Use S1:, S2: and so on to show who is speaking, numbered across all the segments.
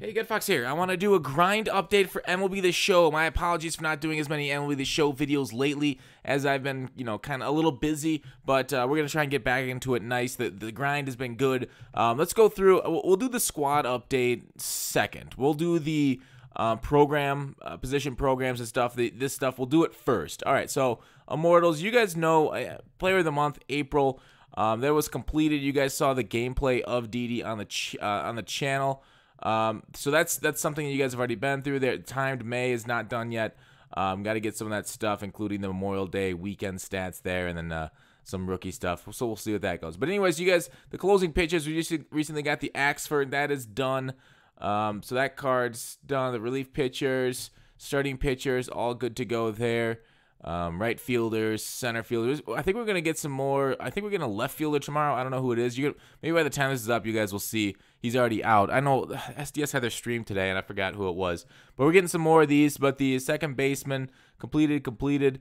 S1: Hey, Good Fox here. I want to do a grind update for MLB The Show. My apologies for not doing as many MLB The Show videos lately, as I've been, kind of a little busy, but we're going to try and get back into it nice. The grind has been good. Let's go through. We'll do the squad update second. We'll do the position programs and stuff. This stuff, we'll do it first. All right, so Immortals, you guys know, Player of the Month, April. That was completed. You guys saw the gameplay of Didi on the channel. So that's something that you guys have already been through. There, timed May is not done yet. Got to get some of that stuff, including the Memorial Day weekend stats there, and then some rookie stuff. So we'll see what that goes. But anyways, you guys, the closing pitches, we just recently got the Axford. That is done. So that card's done. The relief pitchers, starting pitchers, all good to go there. Right fielders, center fielders. I think we're gonna get some more. I think we're getting a left fielder tomorrow. I don't know who it is. Maybe by the time this is up, you guys will see he's already out. I know SDS had their stream today, and I forgot who it was. But we're getting some more of these. But the second baseman completed.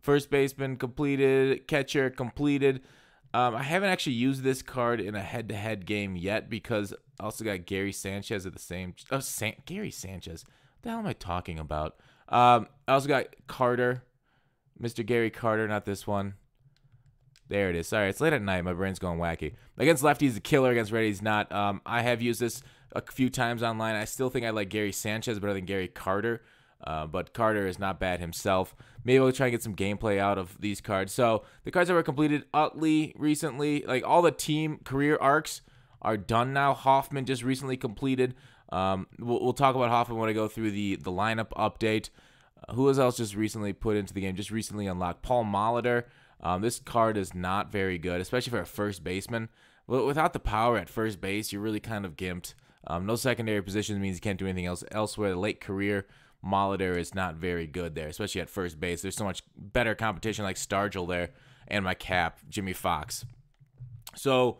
S1: First baseman completed. Catcher completed. I haven't actually used this card in a head-to-head game yet because I also got Gary Sanchez at the same. Gary Sanchez. What the hell am I talking about? I also got Carter, Mr. Gary Carter, not this one. There it is. Sorry, it's late at night. My brain's going wacky. Against lefties, he's a killer. Against righties, he's not. I have used this a few times online. I still think I like Gary Sanchez better than Gary Carter, but Carter is not bad himself. Maybe we'll try and get some gameplay out of these cards. So the cards that were completed, Utley recently, like all the team career arcs are done now. Hoffman just recently completed. We'll talk about Hoffman when I go through the lineup update. Who else just recently put into the game? Just recently unlocked Paul Molitor. This card is not very good, especially for a first baseman. Without the power at first base, you're really kind of gimped. No secondary position means you can't do anything else elsewhere. The late career Molitor is not very good there, especially at first base. There's so much better competition like Stargell there, and my cap, Jimmy Fox. So.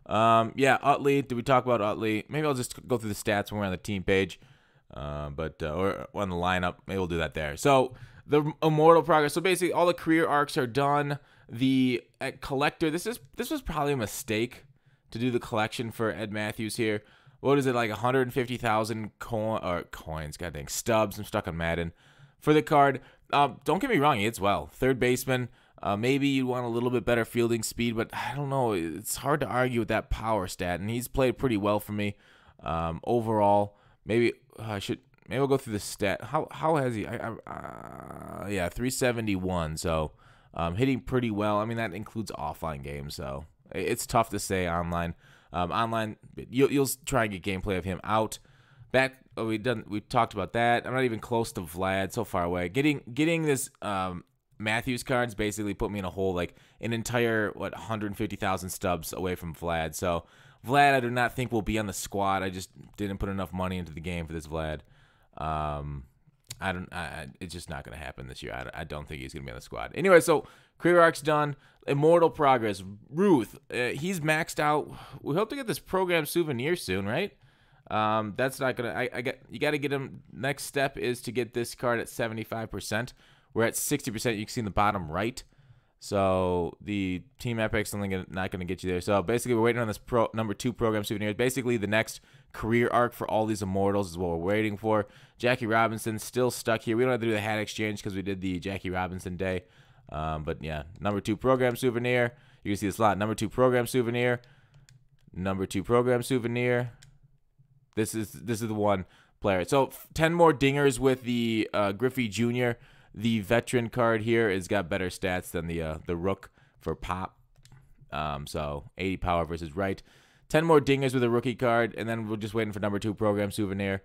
S1: Yeah, Utley. Did we talk about Utley? Maybe I'll just go through the stats when we're on the team page, or on the lineup. Maybe we'll do that there. So the Immortal progress. So basically, all the career arcs are done. The collector. This was probably a mistake to do the collection for Ed Mathews here. What is it, like 150,000 coins? God dang, stubs. I'm stuck on Madden for the card. Don't get me wrong, he hits well. Third baseman. Maybe you want a little bit better fielding speed, but I don't know. It's hard to argue with that power stat, and he's played pretty well for me. Overall, maybe we'll go through the stat. How has he? Yeah, 371. So, hitting pretty well. I mean, that includes offline games, so it's tough to say online. Online, you'll try and get gameplay of him out. Back, we talked about that. I'm not even close to Vlad. So far away. Getting this. Matthews cards basically put me in a hole, like an entire 150,000 stubs away from Vlad. So Vlad, I do not think will be on the squad. I just didn't put enough money into the game for this Vlad. It's just not going to happen this year. I don't think he's going to be on the squad. Anyway, so career arc's done. Immortal progress. Ruth, he's maxed out. We hope to get this program souvenir soon, right? That's not gonna. You got to get him. Next step is to get this card at 75%. We're at 60%. You can see in the bottom right. So the Team Epic's only not going to get you there. So basically, we're waiting on this number 2 program souvenir. Basically, the next career arc for all these Immortals is what we're waiting for. Jackie Robinson still stuck here. We don't have to do the hat exchange because we did the Jackie Robinson day. But yeah, number 2 program souvenir. You can see the slot. Number 2 program souvenir. Number 2 program souvenir. This is the one player. So 10 more dingers with the Griffey Jr. The veteran card here has got better stats than the Rook for Pop. So 80 power versus right. 10 more dingers with a rookie card, and then we're just waiting for number 2 program souvenir.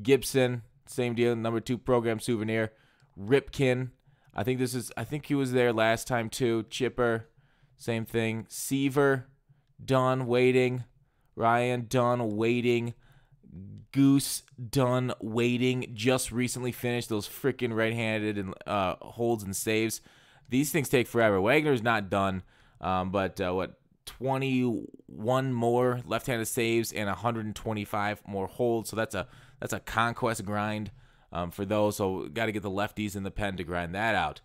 S1: Gibson, same deal. Number 2 program souvenir. Ripken, I think he was there last time too. Chipper, same thing. Seaver, done waiting. Ryan, done waiting. Goose, done waiting. Just recently finished those freaking right-handed and holds and saves. These things take forever. Wagner's not done, but 21 more left-handed saves and 125 more holds. So that's a conquest grind for those. So got to get the lefties in the pen to grind that out.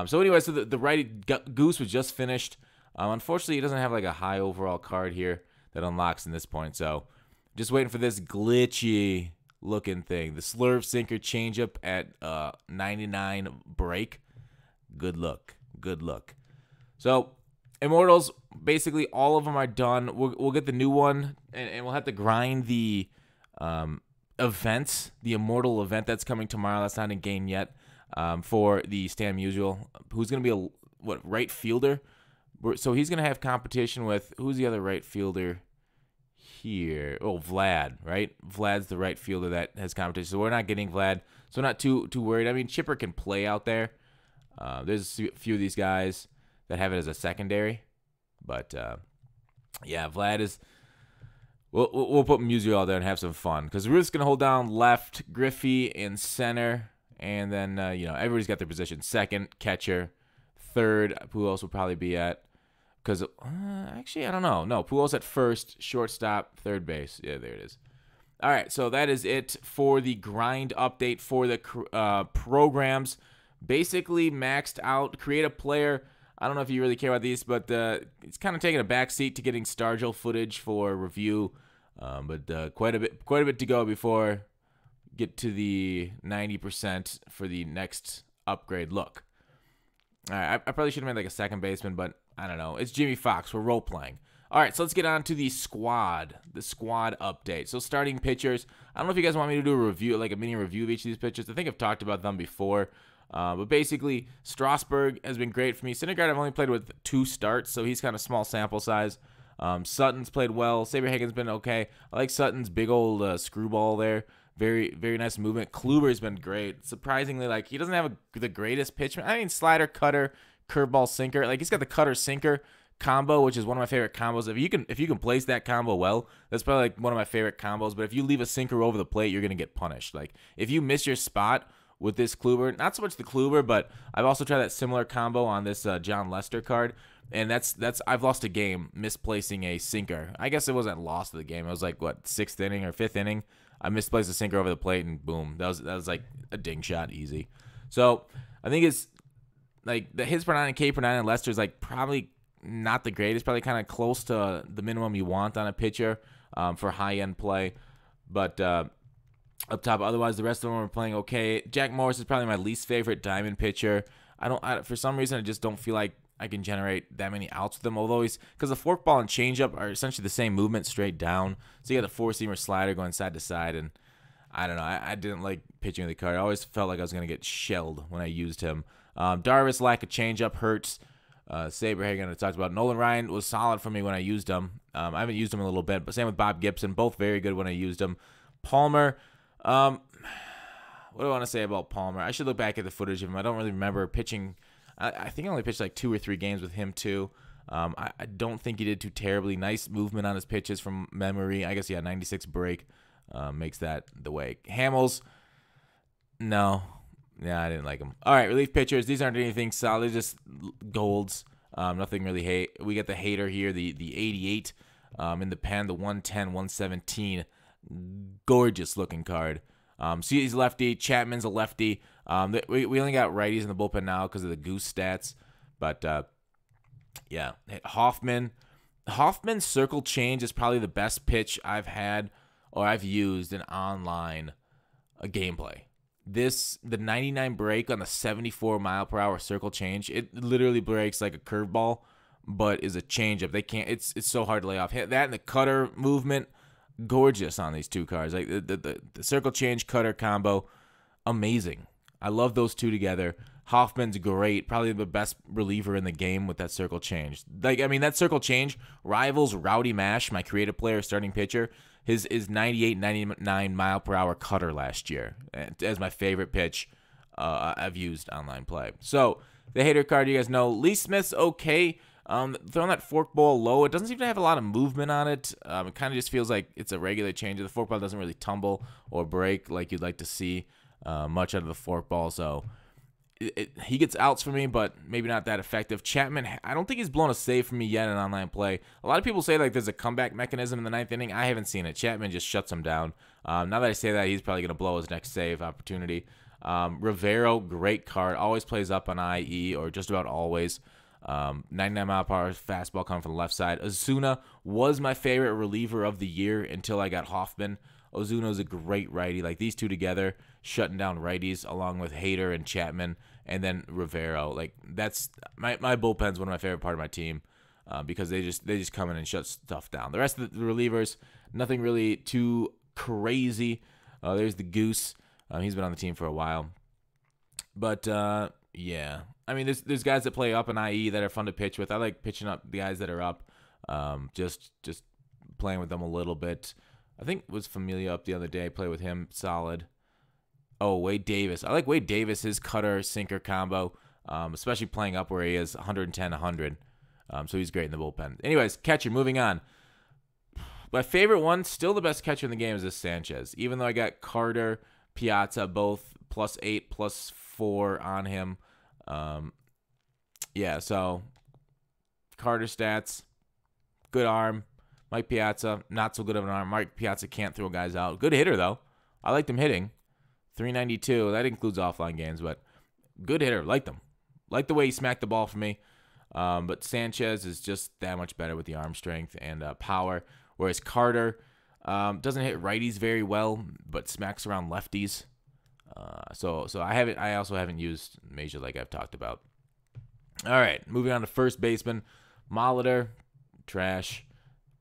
S1: So anyway, so the righty Goose was just finished. Unfortunately, he doesn't have like a high overall card here that unlocks in this point. So Just waiting for this glitchy looking thing. The slurve sinker changeup at 99 break. Good look. Good look. So, Immortals, basically all of them are done. We'll get the new one, and we'll have to grind the events, the Immortal event that's coming tomorrow. That's not in game yet for the Stan Musial, who's going to be a right fielder. So he's going to have competition with, who's the other right fielder here? Oh, Vlad, right? Vlad's the right fielder that has competition. So we're not getting Vlad. So we're not too worried. I mean, Chipper can play out there. There's a few of these guys that have it as a secondary. But, yeah, Vlad is... We'll put Musial out there and have some fun. Because we're just going to hold down left, Griffey, in center. And then, everybody's got their position. Second, catcher. Third, Pujols will probably be at... Because, actually, I don't know. No, Pujols at first, shortstop, third base. Yeah, there it is. All right, so that is it for the grind update for the programs. Basically maxed out. Create a player. I don't know if you really care about these, but it's kind of taking a backseat to getting Stargell footage for review. But quite a bit to go before get to the 90% for the next upgrade look. All right, I probably should have made like a second baseman, but I don't know. It's Jimmy Fox. We're role-playing. All right, so let's get on to the squad update. So starting pitchers. I don't know if you guys want me to do a review, like a mini review of each of these pitchers. I think I've talked about them before. But basically, Strasburg has been great for me. Syndergaard I've only played with 2 starts, so he's kind of small sample size. Sutton's played well. Saberhagen's been okay. I like Sutton's big old screwball there. Very, very nice movement. Kluber's been great. Surprisingly, like, he doesn't have the greatest pitch. I mean, slider, cutter, curveball, sinker. Like, he's got the cutter sinker combo, which is one of my favorite combos. If you can place that combo well, that's probably like one of my favorite combos. But if you leave a sinker over the plate, you're gonna get punished. Like, if you miss your spot with this Kluber, not so much the Kluber, but I've also tried that similar combo on this Jon Lester card, and that's I've lost a game misplacing a sinker. I guess it wasn't lost of the game. It was like what, 6th inning or 5th inning. I misplaced a sinker over the plate, and boom, that was like a ding shot, easy. So I think it's like the hits per 9 and K per 9 and Lester's like probably not the greatest, probably kind of close to the minimum you want on a pitcher for high end play, but up top, otherwise the rest of them are playing okay. Jack Morris is probably my least favorite diamond pitcher. For some reason I just don't feel like I can generate that many outs with him, although because the forkball and changeup are essentially the same movement straight down. So you got the 4-seamer slider going side to side, and I don't know. I didn't like pitching with the card. I always felt like I was going to get shelled when I used him. Darvish, lack of changeup hurts. Saberhagen, I talked about. Nolan Ryan was solid for me when I used him. I haven't used him in a little bit, but same with Bob Gibson. Both very good when I used him. Palmer, what do I want to say about Palmer? I should look back at the footage of him. I don't really remember pitching. I think I only pitched like 2 or 3 games with him too. I don't think he did too terribly. Nice movement on his pitches from memory. I guess, yeah, 96 break makes that the way. Hamels, no. Yeah, I didn't like him. All right, relief pitchers. These aren't anything solid. They're just golds. Nothing really hate. We get the hater here, the 88 in the pen, the 110, 117. Gorgeous looking card. See, he's lefty. Chapman's a lefty. We only got righties in the bullpen now because of the goose stats. But, yeah. Hoffman's circle change is probably the best pitch I've had or I've used in online gameplay. The 99 break on the 74 mile per hour circle change, it literally breaks like a curveball, but is a changeup. They can't. It's so hard to lay off. That and the cutter movement, gorgeous on these 2 cards. Like the circle change cutter combo, amazing. I love those 2 together. Hoffman's great, probably the best reliever in the game with that circle change. Like, I mean, that circle change rivals Rowdy Mash, my creative player starting pitcher. His 98, 99 mile per hour cutter last year as my favorite pitch I've used online play. So the hater card, you guys know, Lee Smith's okay. Throwing that forkball low, it doesn't seem to have a lot of movement on it. It kind of just feels like it's a regular change. The forkball doesn't really tumble or break like you'd like to see much out of the forkball. So he gets outs for me, but maybe not that effective. Chapman, I don't think he's blown a save for me yet in online play. A lot of people say like there's a comeback mechanism in the 9th inning. I haven't seen it. Chapman just shuts him down. Now that I say that, he's probably going to blow his next save opportunity. Rivero, great card. Always plays up on IE, or just about always. 99-mile-per-hour fastball coming from the left side. Ozuna was my favorite reliever of the year until I got Hoffman. Ozuna's a great righty. Like, these two together, shutting down righties along with Hader and Chapman, and then Rivero. Like, that's my bullpen's one of my favorite part of my team because they just come in and shut stuff down. The rest of the relievers, nothing really too crazy. There's the Goose. He's been on the team for a while. But, yeah. I mean, there's guys that play up in IE that are fun to pitch with. I like pitching up the guys that are up, just playing with them a little bit. I think it was Familia up the other day. Play with him, solid. Oh, Wade Davis. I like Wade Davis, his cutter-sinker combo, especially playing up where he is 110, 100. So he's great in the bullpen. Anyways, catcher, moving on. My favorite one, still the best catcher in the game, is this Sanchez. Even though I got Carter, Piazza, both +8, +4 on him. Yeah, so Carter stats, good arm. Mike Piazza, not so good of an arm. Mike Piazza can't throw guys out. Good hitter, though. I liked him hitting. 392. That includes offline games, but good hitter. Liked him. Liked the way he smacked the ball for me. But Sanchez is just that much better with the arm strength and power, whereas Carter doesn't hit righties very well, but smacks around lefties. So I also haven't used Major like I've talked about. All right, moving on to first baseman. Molitor, trash.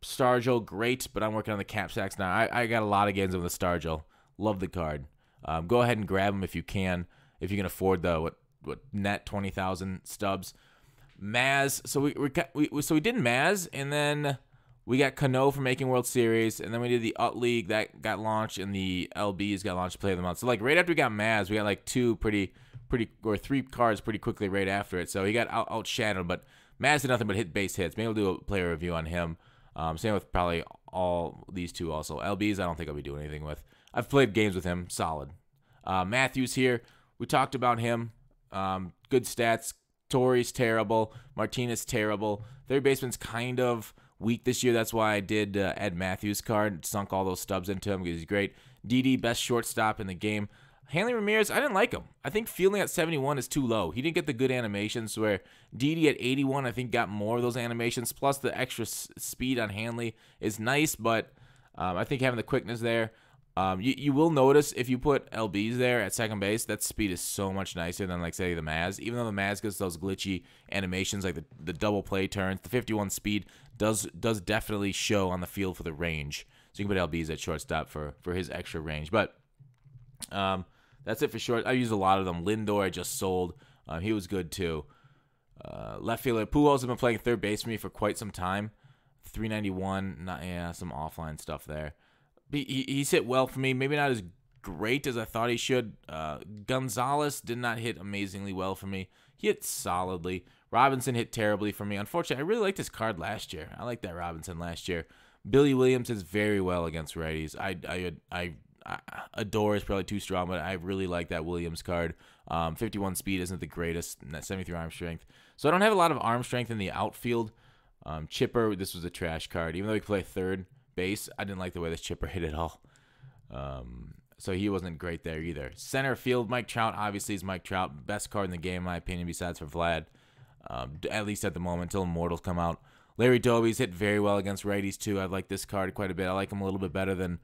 S1: Stargell, great, but I'm working on the cap sacks now. I got a lot of games with the Stargell. Love the card. Go ahead and grab him if you can afford the what net 20,000 stubs. Maz, so we did Maz, and then we got Cano for making World Series, and then we did the Utley that got launched, and the LBs got launched to play them out. So like right after we got Maz, we got like three cards pretty quickly right after it. So he got outshadowed, but Maz did nothing but hit base hits. Maybe we'll do a player review on him. Same with probably all these two also. LBs, I don't think I'll be doing anything with. I've played games with him. Solid. Mathews here. We talked about him. Good stats. Torrey's terrible. Martinez terrible. Third baseman's kind of weak this year. That's why I did add Mathews card. Sunk all those stubs into him because he's great. Didi, best shortstop in the game. Hanley Ramirez, I didn't like him. I think fielding at 71 is too low. He didn't get the good animations where Didi at 81, I think, got more of those animations. Plus, the extra speed on Hanley is nice, but I think having the quickness there. You will notice if you put LBs there at second base, that speed is so much nicer than, like, say, the Maz. Even though the Maz gets those glitchy animations, like the double play turns, the 51 speed does definitely show on the field for the range. So you can put LBs at shortstop for his extra range. But that's it for short. I used a lot of them. Lindor I just sold. He was good too. Left fielder Pujols has been playing third base for me for quite some time. 391. Some offline stuff there. He's hit well for me. Maybe not as great as I thought he should. Gonzalez did not hit amazingly well for me. He hit solidly. Robinson hit terribly for me. Unfortunately, I really liked his card last year. I liked that Robinson last year. Billy Williams is very well against righties. I adore is probably too strong, but I really like that Williams card. 51 speed isn't the greatest, and that 73 arm strength. So I don't have a lot of arm strength in the outfield. Chipper, this was a trash card. Even though he could play third base, I didn't like the way this Chipper hit at all. So he wasn't great there either. Center field, Mike Trout, obviously is Mike Trout. Best card in the game, in my opinion, besides for Vlad. At least at the moment, until Immortals come out. Larry Doby's hit very well against righties, too. I like this card quite a bit. I like him a little bit better than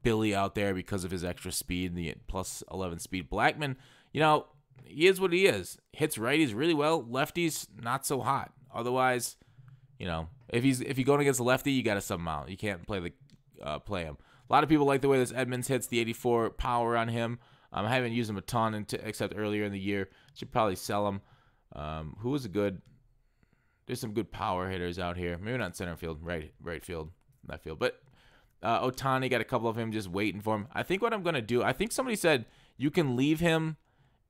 S1: Billy out there because of his extra speed, the plus 11 speed. Blackmon, he is what he is. Hits righties really well. Lefties, not so hot. Otherwise, if you're going against a lefty, you got to sub him out. You can't play him. A lot of people like the way this Edmonds hits, the 84 power on him. I haven't used him a ton except earlier in the year. Should probably sell him. Who is a good? There's some good power hitters out here. Maybe not center field, right field, left field. But Ohtani, got a couple of him just waiting for him. I think what I'm going to do, I think somebody said you can leave him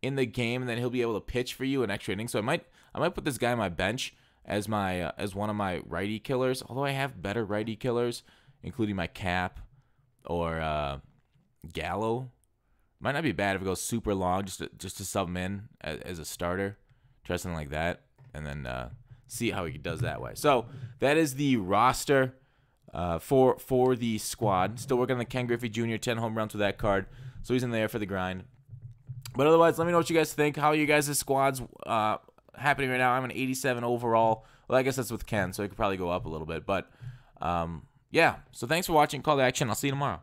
S1: in the game and then he'll be able to pitch for you an extra inning. So I might put this guy on my bench as one of my righty killers. Although I have better righty killers, including my Cap or Gallo. Might not be bad if it goes super long just to sub him in as a starter. Try something like that. And then see how he does that way. So that is the roster for the squad. Still working on the Ken Griffey Jr. 10 home runs with that card. So he's in there for the grind. But otherwise, let me know what you guys think. How are you guys' squads? happening right now. I'm an 87 overall. Well, I guess that's with Ken, so it could probably go up a little bit. But, yeah. So thanks for watching Call to Action. I'll see you tomorrow.